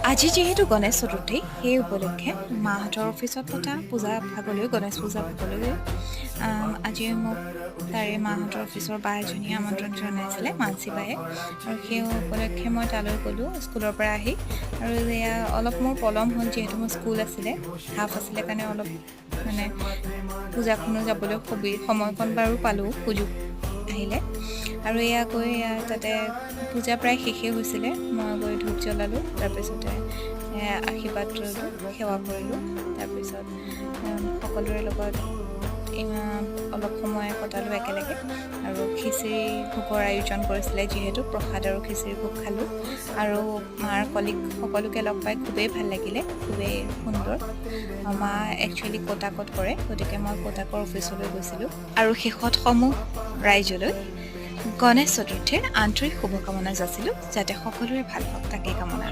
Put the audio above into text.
আজি যিহেতু গণেশ চতুৰ্থী সেই উপলক্ষে মাহঁতৰ অফিচত পতা পূজা ভাগলৈ গণেশ পূজা ভাগলৈ আজি মোক তাৰে মাহঁতৰ অফিচৰ বা এজনীয়ে আমন্ত্ৰণ জনাইছিলে মানসী বায়ে আৰু সেই উপলক্ষে মই তালৈ গ'লোঁ স্কুলৰ পৰা আহি আৰু এয়া অলপ মোৰ পলম হ'ল যিহেতু মোৰ স্কুল আছিলে হাফ আছিলে কাৰণে অলপ মানে পূজাখনো যাবলৈ সময়কণ বাৰু পালোঁ সুযোগ আহিলে আৰু এয়া গৈ তাতে পূজা প্ৰায় শেষেই হৈছিলে মই গৈ ধূপ জ্বলালোঁ তাৰপিছতে আশীৰ্বাদ ল'লোঁ সেৱা কৰিলোঁ তাৰপিছত সকলোৰে লগত অলপ সময় কটালোঁ একেলগে আৰু খিচিৰি ভোগৰ আয়োজন কৰিছিলে যিহেতু প্ৰসাদ আৰু খিচিৰি ভোগ খালোঁ আৰু মাৰ কলিগ সকলোকে লগ পাই খুবেই ভাল লাগিলে খুবেই সুন্দৰ মা একচুৱেলি কটাকত কৰে গতিকে মই কটাকৰ অফিচলৈ গৈছিলোঁ আৰু শেষত সমূহ ৰাইজলৈ গণেশ চতুৰ্থীৰ আন্তৰিক শুভকামনা যাচিলোঁ যাতে সকলোৰে ভাল হওক তাকেই কামনা